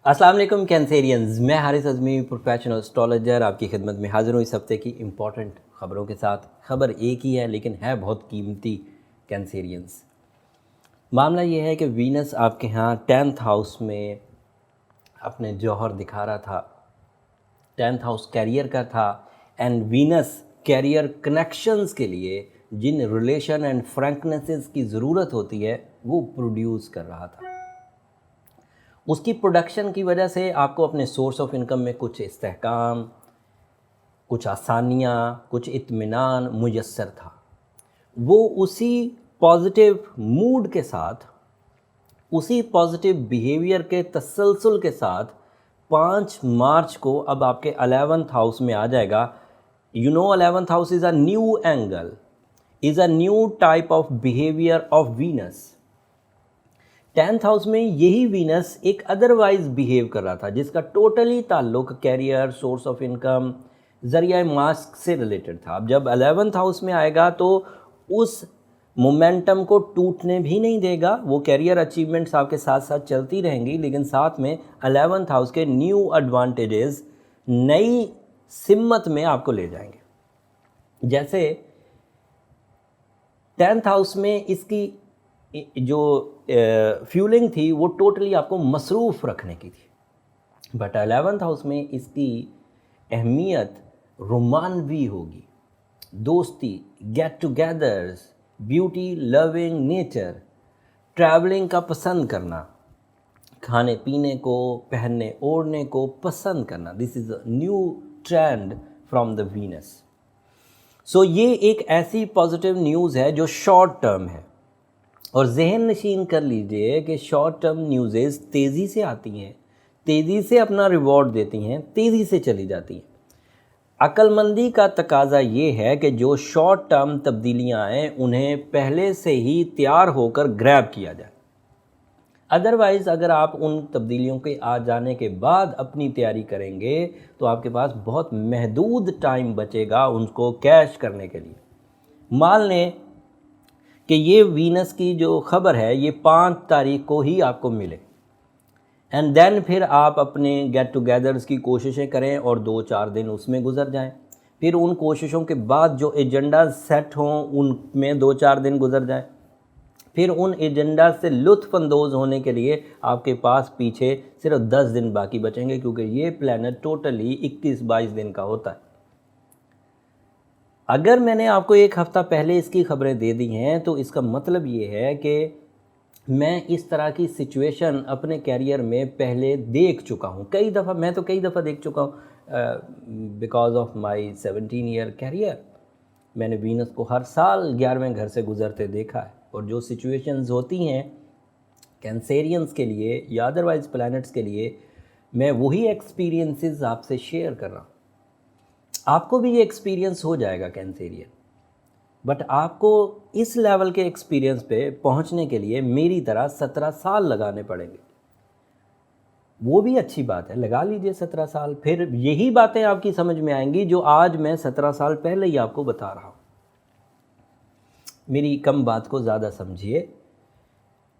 अस्सलाम वालेकुम कैंसेरियंस, मैं हारिस अज़मी प्रोफेशनल एस्ट्रोलॉजर आपकी खिदमत में हाज़िर हूँ इस हफ़्ते की इम्पॉर्टेंट ख़बरों के साथ। ख़बर एक ही है लेकिन है बहुत कीमती। कैंसेरियंस, मामला ये है कि वीनस आपके यहाँ 10th हाउस में अपने जौहर दिखा रहा था। 10th हाउस कैरियर का था एंड वीनस कैरियर कनेक्शंस के लिए जिन रिलेशन एंड फ्रैंकनेसेस की ज़रूरत होती है वो प्रोड्यूस कर रहा था। उसकी प्रोडक्शन की वजह से आपको अपने सोर्स ऑफ इनकम में कुछ इस्तेहकाम, कुछ आसानियाँ, कुछ इत्मीनान मुयस्सर था। वो उसी पॉजिटिव मूड के साथ, उसी पॉजिटिव बिहेवियर के तसलसल के साथ 5 मार्च को अब आपके 11th हाउस में आ जाएगा। 11th house is a new angle, is a new type of behaviour of Venus. 10th house में यही वीनस एक अदरवाइज बिहेव कर रहा था जिसका टोटली ताल्लुक कैरियर, सोर्स ऑफ इनकम, ज़रिया मास्क से रिलेटेड था। अब जब 11th हाउस में आएगा तो उस मोमेंटम को टूटने भी नहीं देगा। वो कैरियर अचीवमेंट्स आपके साथ साथ चलती रहेंगी, लेकिन साथ में 11th हाउस के न्यू एडवांटेजेस नई सिमत में आपको ले जाएंगे। जैसे 10th हाउस में इसकी जो फ्यूलिंग थी वो टोटली आपको मसरूफ़ रखने की थी, बट 11th हाउस में इसकी अहमियत रोमानवी होगी। दोस्ती, get togethers, beauty loving nature, travelling का पसंद करना, खाने पीने को, पहनने ओढ़ने को पसंद करना। This is a new trend from the Venus. So ये एक ऐसी पॉजिटिव न्यूज़ है जो शॉर्ट टर्म है, और जहन नशीन कर लीजिए कि शॉर्ट टर्म न्यूज़ेस तेज़ी से आती हैं, तेज़ी से अपना रिवॉर्ड देती हैं, तेज़ी से चली जाती हैं। अक्लमंदी का तकाजा ये है कि जो शॉर्ट टर्म तब्दीलियां हैं उन्हें पहले से ही तैयार होकर ग्रैब किया जाए। अदरवाइज़ अगर आप उन तब्दीलियों के आ जाने के बाद अपनी तैयारी करेंगे तो आपके पास बहुत महदूद टाइम बचेगा उनको कैश करने के लिए। मान लें कि ये वीनस की जो ख़बर है ये 5 तारीख को ही आपको मिले, एंड देन फिर आप अपने गेट टुगेदर्स की कोशिशें करें और 2-4 दिन उसमें गुजर जाएं। फिर उन कोशिशों के बाद जो एजेंडा सेट हों उनमें 2-4 दिन गुजर जाएं। फिर उन एजेंडा से लुत्फ़अंदोज़ होने के लिए आपके पास पीछे सिर्फ 10 दिन बाकी बचेंगे, क्योंकि ये प्लैनेट टोटली 21-22 दिन का होता है। अगर मैंने आपको एक हफ़्ता पहले इसकी ख़बरें दे दी हैं तो इसका मतलब ये है कि मैं इस तरह की सिचुएशन अपने कैरियर में पहले देख चुका हूँ। कई दफ़ा, मैं तो कई दफ़ा देख चुका हूँ because of my 17 year career. मैंने वीनस को हर साल 11वें घर से गुज़रते देखा है, और जो सिचुएशंस होती हैं कैंसेरियंस के लिए या अदरवाइज़ प्लैनेट्स के लिए, मैं वही एक्सपीरियंसेस आपसे शेयर कर रहा हूँ। आपको भी ये एक्सपीरियंस हो जाएगा कैंसेरियन, बट आपको इस लेवल के एक्सपीरियंस पे पहुंचने के लिए मेरी तरह 17 साल लगाने पड़ेंगे। वो भी अच्छी बात है, लगा लीजिए 17 साल, फिर यही बातें आपकी समझ में आएंगी जो आज मैं 17 साल पहले ही आपको बता रहा हूँ। मेरी कम बात को ज़्यादा समझिए।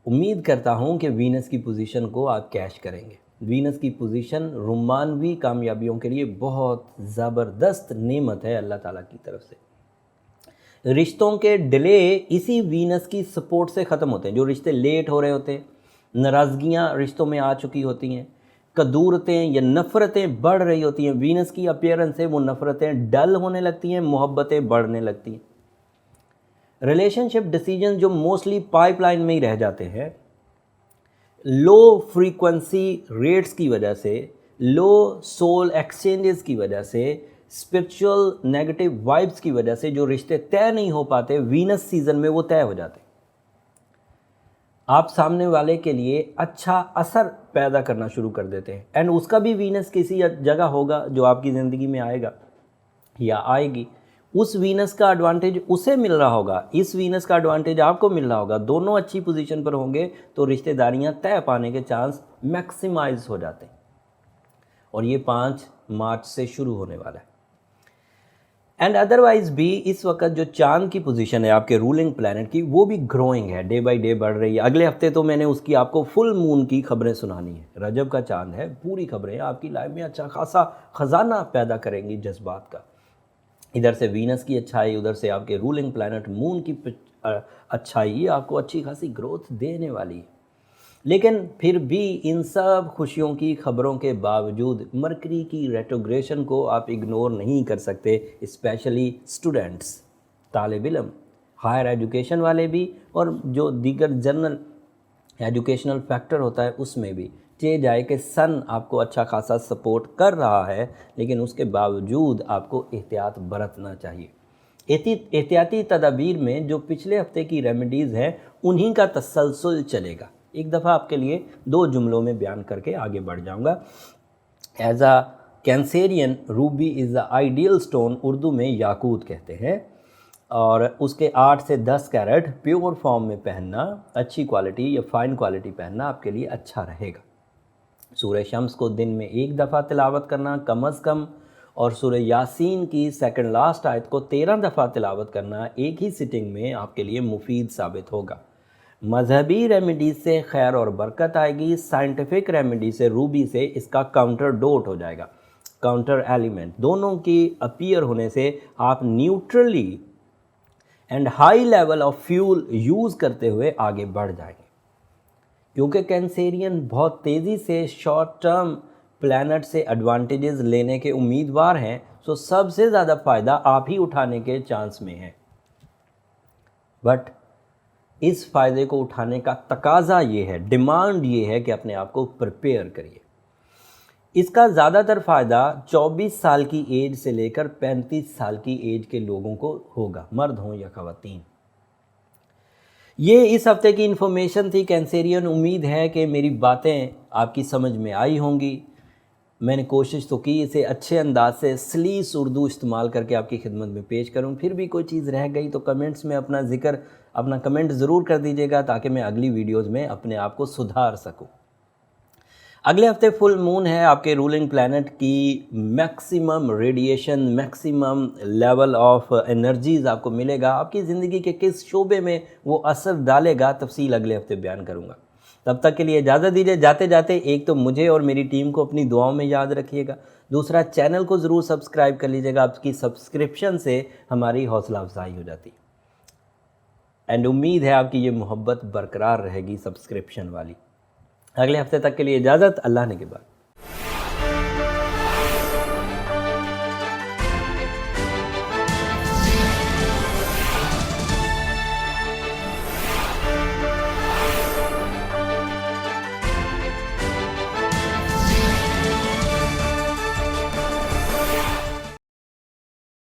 उम्मीद करता हूँ कि वीनस की पोजीशन को आप कैश करेंगे। वीनस की पोजीशन रोमानवी कामयाबियों के लिए बहुत ज़बरदस्त नेमत है अल्लाह ताला की तरफ से। रिश्तों के डिले इसी वीनस की सपोर्ट से ख़त्म होते हैं। जो रिश्ते लेट हो रहे होते हैं, नाराज़गियाँ रिश्तों में आ चुकी होती हैं, कदूरतें या नफ़रतें बढ़ रही होती हैं, वीनस की अपीयरेंस से वो नफ़रतें डल होने लगती हैं, मोहब्बतें बढ़ने लगती हैं। रिलेशनशिप डिसीजन जो मोस्टली पाइपलाइन में ही रह जाते हैं, लो फ्रीक्वेंसी रेट्स की वजह से, लो सोल एक्सचेंजेस की वजह से, स्पिरिचुअल नेगेटिव वाइब्स की वजह से जो रिश्ते तय नहीं हो पाते, वीनस सीजन में वो तय हो जाते हैं। आप सामने वाले के लिए अच्छा असर पैदा करना शुरू कर देते हैं, एंड उसका भी वीनस किसी जगह होगा जो आपकी ज़िंदगी में आएगा या आएगी। उस वीनस का एडवांटेज उसे मिल रहा होगा, इस वीनस का एडवांटेज आपको मिल रहा होगा। दोनों अच्छी पोजीशन पर होंगे तो रिश्तेदारियां तय पाने के चांस मैक्सिमाइज हो जाते हैं, और ये 5 मार्च से शुरू होने वाला है। एंड अदरवाइज भी इस वक्त जो चांद की पोजीशन है आपके रूलिंग प्लैनेट की, वो भी ग्रोइंग है, डे बाय डे बढ़ रही है। अगले हफ्ते तो मैंने उसकी आपको फुल मून की खबरें सुनानी है। रजब का चांद है, पूरी खबरें आपकी लाइफ में अच्छा खासा ख़जाना पैदा करेंगी जज्बात का। इधर से वीनस की अच्छाई, उधर से आपके रूलिंग प्लैनेट मून की अच्छाई, ये आपको अच्छी खासी ग्रोथ देने वाली है। लेकिन फिर भी इन सब खुशियों की खबरों के बावजूद मरकरी की रेट्रोग्रेशन को आप इग्नोर नहीं कर सकते, स्पेशली स्टूडेंट्स, तालिब इल्म, हायर एजुकेशन वाले भी, और जो दीगर जनरल एजुकेशनल फैक्टर होता है उसमें भी। चे जाए कि सन आपको अच्छा खासा सपोर्ट कर रहा है, लेकिन उसके बावजूद आपको एहतियात बरतना चाहिए। एहतियाती तदाबीर में जो पिछले हफ्ते की रेमेडीज़ हैं उन्हीं का तसलसल चलेगा। एक दफ़ा आपके लिए 2 जुमलों में बयान करके आगे बढ़ जाऊंगा। As a Cancerian, ruby is the ideal stone, Urdu में याकूत कहते हैं, और उसके 8 से 10 कैरेट प्योर फॉर्म में पहनना, अच्छी क्वालिटी या फ़ाइन क्वालिटी पहनना आपके लिए अच्छा रहेगा। सूरह शम्स को दिन में 1 दफ़ा तिलावत करना कम अज़ कम, और सूरह यासीन की सेकंड लास्ट आयत को 13 दफ़ा तिलावत करना एक ही सिटिंग में आपके लिए मुफीद साबित होगा। मजहबी रेमेडी से खैर और बरकत आएगी, साइंटिफिक रेमेडी से, रूबी से, इसका काउंटर डोट हो जाएगा, काउंटर एलिमेंट। दोनों की अपीयर होने से आप neutrally and high level of fuel use करते हुए आगे बढ़ जाएंगे। क्योंकि कैंसेरियन बहुत तेज़ी से शॉर्ट टर्म प्लैनेट से एडवांटेजेस लेने के उम्मीदवार हैं, सो सबसे ज़्यादा फ़ायदा आप ही उठाने के चांस में है। बट इस फ़ायदे को उठाने का तकाज़ा ये है, डिमांड ये है कि अपने आप को प्रिपेयर करिए। इसका ज़्यादातर फ़ायदा 24 साल की एज से लेकर 35 साल की एज के लोगों को होगा, मर्द हों या ख़वातीन। ये इस हफ्ते की इन्फॉर्मेशन थी कैंसेरियन। उम्मीद है कि मेरी बातें आपकी समझ में आई होंगी। मैंने कोशिश तो की इसे अच्छे अंदाज से सलीस उर्दू इस्तेमाल करके आपकी खिदमत में पेश करूं। फिर भी कोई चीज़ रह गई तो कमेंट्स में अपना कमेंट ज़रूर कर दीजिएगा, ताकि मैं अगली वीडियोज़ में अपने आप को सुधार सकूं। अगले हफ्ते फुल मून है, आपके रूलिंग प्लैनेट की maximum radiation, maximum level of energies आपको मिलेगा। आपकी ज़िंदगी के किस शोबे में वो असर डालेगा, तफसील अगले हफ्ते बयान करूँगा। तब तक के लिए इजाज़त दीजिए। जाते जाते एक तो मुझे और मेरी टीम को अपनी दुआओं में याद रखिएगा, दूसरा चैनल को ज़रूर सब्सक्राइब कर लीजिएगा। आपकी सब्सक्रिप्शन से हमारी हौसला अफजाई हो जाती है, एंड उम्मीद है आपकी ये मोहब्बत बरकरार रहेगी सब्सक्रिप्शन वाली। अगले हफ्ते तक के लिए इजाज़त, अल्लाह ने के बाद।